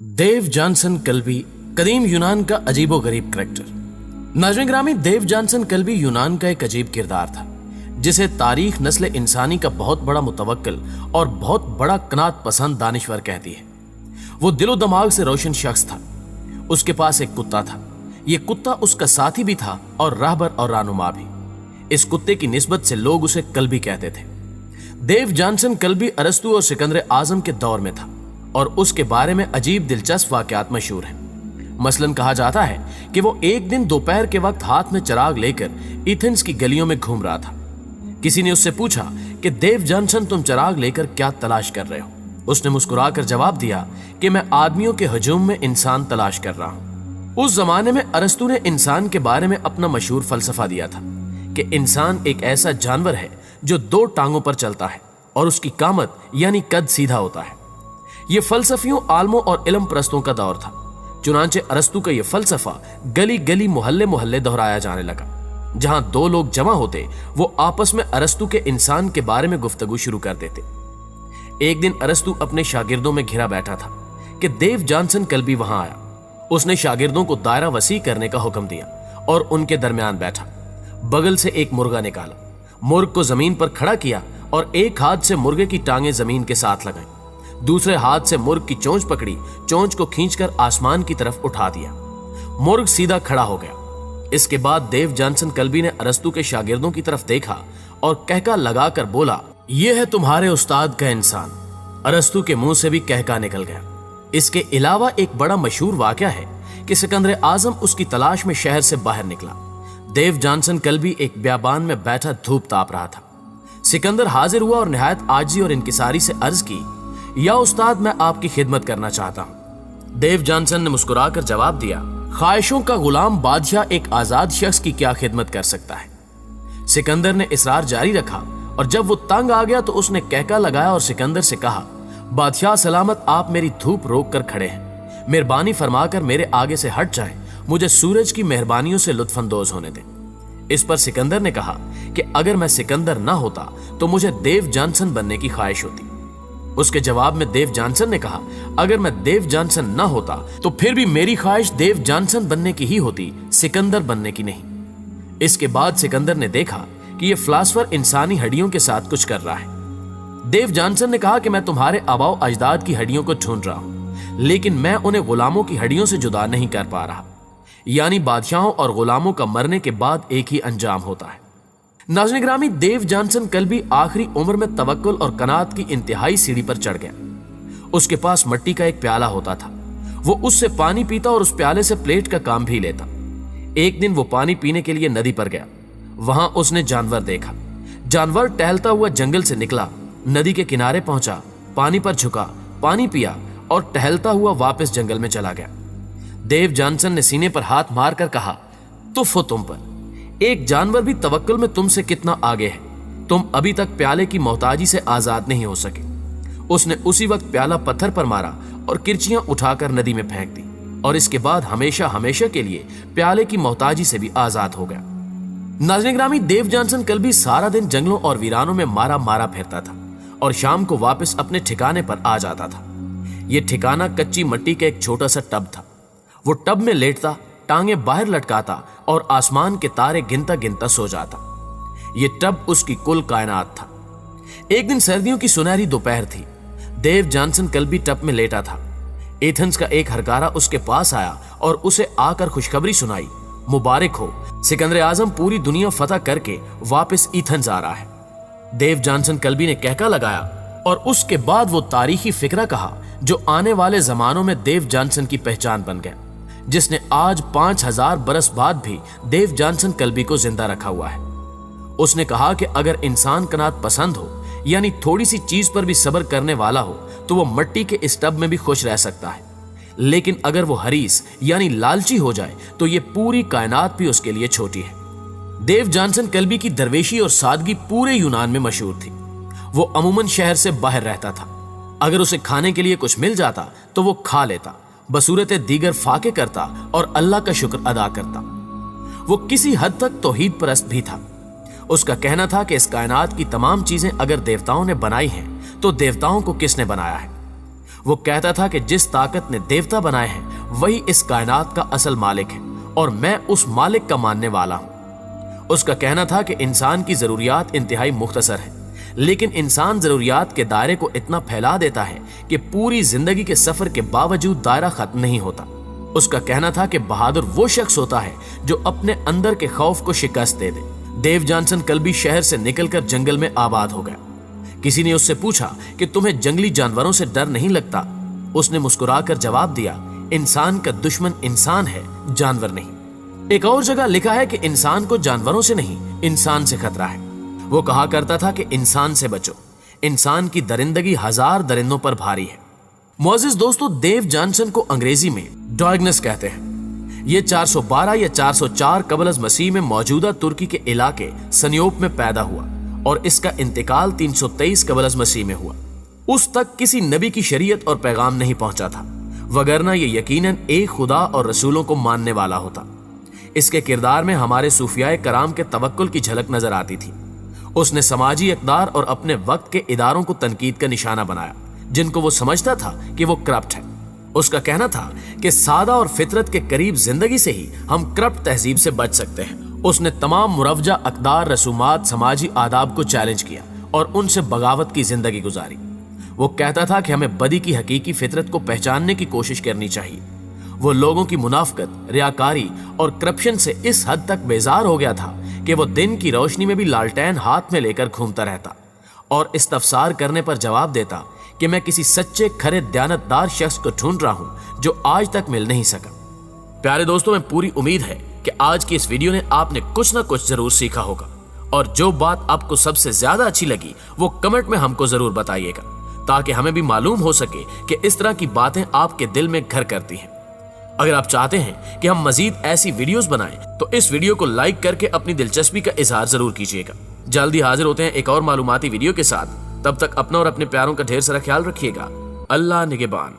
देव Johnson कल्बी कदीम यूनान का अजीबो गरीब करैक्टर। नाज़रीन ग्रामी, देव जॉनसन कल्बी यूनान का एक अजीब किरदार था जिसे तारीख नस्ल इंसानी का बहुत बड़ा मुतवक्किल और बहुत बड़ा कनात पसंद दानिश्वर कहती है। वो दिलो दिमाग से रोशन शख्स था। उसके पास एक कुत्ता था। ये कुत्ता उसका साथी भी था और राहबर और रानुमा भी। इस कुत्ते की निस्बत से लोग उसे कल्बी कहते थे। देव जॉनसन कल्बी अरस्तू और सिकंदर आजम के दौर में था और उसके बारे में अजीब दिलचस्प वाकयात मशहूर हैं। मसलन कहा जाता है कि वो एक दिन दोपहर के वक्त हाथ में चिराग लेकर एथेंस की गलियों में घूम रहा था। किसी ने उससे पूछा कि देव जॉनसन, तुम चिराग लेकर क्या तलाश कर रहे हो? उसने मुस्कुराकर जवाब दिया कि मैं आदमियों के हजूम में इंसान तलाश कर रहा हूं। उस जमाने में अरस्तू ने इंसान के बारे में अपना मशहूर फलसफा दिया था कि इंसान एक ऐसा जानवर है जो दो टांगों पर चलता है और उसकी कामत यानी कद सीधा होता है। यह फलसफियों, आलमों और इल्म परस्तों का दौर था। चुनांचे अरस्तू का यह फलसफा गली गली, मोहल्ले मोहल्ले दोहराया जाने लगा। जहां दो लोग जमा होते वो आपस में अरस्तू के इंसान के बारे में गुफ्तगू शुरू कर देते। एक दिन अरस्तू अपने शागिर्दों में घिरा बैठा था कि देव जॉनसन कल्बी वहां आया। उसने शागिर्दों को दायरा वसी करने का हुक्म दिया और उनके दरमियान बैठा। बगल से एक मुर्गा निकाला, मुर्ग को जमीन पर खड़ा किया और एक हाथ से मुर्गे की टांगें जमीन के साथ लगाई। दूसरे हाथ से मुर्ग की चोंच पकड़ी, चोंच को खींचकर आसमान की तरफ उठा दिया। मुर्ग सीधा खड़ा हो गया। इसके बाद देव जॉनसन कल्बी ने अरस्तू के शागिर्दों की तरफ देखा और कहका लगाकर बोला, यह है तुम्हारे उस्ताद का इंसान। अरस्तू के मुंह से भी कहका निकल गया। इसके अलावा एक बड़ा मशहूर वाकया है कि सिकंदर आजम उसकी तलाश में शहर से बाहर निकला। देव जॉनसन कल्बी एक ब्याबान में बैठा धूप ताप रहा था। सिकंदर हाजिर हुआ और निहायत आजी और इनकिसारी से अर्ज की, या उस्ताद, मैं आपकी खिदमत करना चाहता हूं। देव जॉनसन ने मुस्कुराकर जवाब दिया, ख्वाहिशों का गुलाम बादशाह एक आजाद शख्स की क्या खिदमत कर सकता है। सिकंदर ने इसरार जारी रखा और जब वो तंग आ गया तो उसने कहका लगाया और सिकंदर से कहा, बादशाह सलामत, आप मेरी धूप रोक कर खड़े हैं। मेहरबानी फरमाकर मेरे आगे से हट जाएं, मुझे सूरज की मेहरबानियों से लुत्फानंदोज होने दें। इस पर सिकंदर ने कहा कि अगर मैं सिकंदर ना होता तो मुझे देव जॉनसन बनने की ख्वाहिश होती। उसके जवाब में देव जॉनसन ने कहा, अगर मैं देव जॉनसन ना होता तो फिर भी मेरी ख्वाहिश देव जॉनसन बनने की ही होती, सिकंदर बनने की नहीं। इसके बाद सिकंदर ने देखा कि यह फिलासफर इंसानी हड्डियों के साथ कुछ कर रहा है। देव जॉनसन ने कहा कि मैं तुम्हारे आबाओ अजदाद की हड्डियों को ढूंढ रहा हूं, लेकिन मैं उन्हें गुलामों की हड्डियों से जुदा नहीं कर पा रहा। यानी बादशाहों और गुलामों का मरने के बाद एक ही अंजाम होता है। नाज़रीन ग्रामी, देव जॉनसन कल्बी आखिरी उम्र में तवक्कुल और कनात की इंतहाई सीढ़ी पर चढ़ गया। उसके पास मिट्टी का एक प्याला होता था। वो उससे पानी पीता और उस प्याले से प्लेट का काम भी लेता। एक दिन वो पानी पीने के लिए नदी पर गया। वहां उसने जानवर देखा। जानवर टहलता हुआ जंगल से निकला, नदी के किनारे पहुंचा, पानी पर झुका, पानी पिया और टहलता हुआ वापस जंगल में चला गया। देव जॉनसन ने सीने पर हाथ मारकर कहा, तुफ हो तुम पर। एक जानवर भी तवक्कुल में तुमसे कितना आगे है। तुम अभी तक प्याले की मोहताजी से आजाद नहीं हो सके। उसने उसी वक्त प्याला पत्थर पर मारा और किरचियां उठाकर नदी में फेंक दी और इसके बाद हमेशा हमेशा के लिए प्याले की मोहताजी से भी आजाद हो गया। नाज़रीन ग्रामी, देव जॉनसन कल्बी सारा दिन जंगलों और वीरानों में मारा मारा फिरता था और शाम को वापस अपने ठिकाने पर आ जाता था। यह ठिकाना कच्ची मिट्टी का एक छोटा सा टब था। वो टब में लेटता, टांगे बाहर लटकाता और आसमान के तारे गिनता गिनता सो जाता। ये टब उसकी कुल कायनात था। एक दिन सर्दियों की सुनहरी दोपहर थी। देव जॉनसन कल्बी टब में लेटा था। एथेंस का एक हरकारा उसके पास आया और उसे आकर खुशखबरी सुनाई, मुबारक हो, सिकंदर आजम पूरी दुनिया फतह करके वापस एथेंस आ रहा है। देव जॉनसन कल्बी ने कहका लगाया और उसके बाद वो तारीखी फिक्रा कहा जो आने वाले जमानों में देव जॉनसन की पहचान बन गया, जिसने आज 5000 बरस बाद भी देव जॉनसन कल्बी को जिंदा रखा हुआ है। उसने कहा कि अगर इंसान कनात पसंद हो, यानी थोड़ी सी चीज पर भी सब्र करने वाला हो, तो वो मिट्टी के इस टब में भी खुश रह सकता है। लेकिन अगर वो हरीस यानी लालची हो जाए तो ये पूरी कायनात भी उसके लिए छोटी है। देव जॉनसन कल्बी की दरवेशी और सादगी पूरे यूनान में मशहूर थी। वो अमूमन शहर से बाहर रहता था। अगर उसे खाने के लिए कुछ मिल जाता तो वो खा लेता, बसूरत दीगर फाके करता और अल्लाह का शुक्र अदा करता। वो किसी हद तक तौहीद परस्त भी था। उसका कहना था कि इस कायनात की तमाम चीजें अगर देवताओं ने बनाई हैं तो देवताओं को किसने बनाया है। वो कहता था कि जिस ताकत ने देवता बनाए हैं वही इस कायनात का असल मालिक है और मैं उस मालिक का मानने वाला हूं। उसका कहना था कि इंसान की जरूरियात इंतहाई मुख्तसर है, लेकिन इंसान जरूरियात के दायरे को इतना फैला देता है कि पूरी जिंदगी के सफर के बावजूद दायरा खत्म नहीं होता। उसका कहना था कि बहादुर वो शख्स होता है जो अपने अंदर के खौफ को शिकस्त दे दे। डेव जॉनसन कल्बी शहर से निकलकर जंगल में आबाद हो गया। किसी ने उससे पूछा कि तुम्हें जंगली जानवरों से डर नहीं लगता? उसने मुस्कुराकर जवाब दिया, इंसान का दुश्मन इंसान है, जानवर नहीं। एक और जगह लिखा है कि इंसान को जानवरों से नहीं, इंसान से खतरा है। वो कहा करता था कि इंसान से बचो, इंसान की दरिंदगी हजार दरिंदों पर भारी है। मुअज़्ज़िज़ दोस्तों, डेव जॉनसन को अंग्रेजी में डायग्नस कहते हैं। ये 412 या 404 कबल अज़ मसीह में मौजूदा तुर्की के इलाके सनियोप में पैदा हुआ और इसका इंतकाल 323 कबल अज़ मसीह में हुआ। उस तक किसी नबी की शरीयत और पैगाम नहीं पहुंचा था, वगरना ये यकीनन एक खुदा और रसूलों को मानने वाला होता। इसके किरदार में हमारे सूफियाए कराम के तवक्कुल की झलक नजर आती थी। उसने समाजी इक़दार और अपने वक्त के इदारों को तनकीद का निशाना बनाया, जिनको वो समझता था कि वो करप्ट है। उसका कहना था कि सादा और फितरत के करीब जिंदगी से ही हम करप्ट तहजीब से बच सकते हैं। उसने तमाम मुरवजा अक़दार, रसूमात, समाजी आदाब को चैलेंज किया और उनसे बगावत की जिंदगी गुजारी। वो कहता था कि हमें बदी की हकीकी फितरत को पहचानने की कोशिश करनी चाहिए। वो लोगों की मुनाफकत, रियाकारी और करप्शन से इस हद तक बेजार हो गया था कि वो दिन की रोशनी में भी लालटेन हाथ में लेकर घूमता रहता और इस्तफसार करने पर जवाब देता कि मैं किसी सच्चे खरे दयानतदार शख्स को ढूंढ रहा हूं जो आज तक मिल नहीं सका। प्यारे दोस्तों, मैं पूरी उम्मीद है कि आज की इस वीडियो ने आपने कुछ ना कुछ जरूर सीखा होगा और जो बात आपको सबसे ज्यादा अच्छी लगी वो कमेंट में हमको जरूर बताइएगा, ताकि हमें भी मालूम हो सके कि इस तरह की बातें आपके दिल में घर करती हैं। अगर आप चाहते हैं कि हम मजीद ऐसी वीडियोस बनाएं तो इस वीडियो को लाइक करके अपनी दिलचस्पी का इजहार जरूर कीजिएगा। जल्दी हाजिर होते हैं एक और मालूमाती वीडियो के साथ। तब तक अपना और अपने प्यारों का ढेर सारा ख्याल रखिएगा। अल्लाह निगहबान।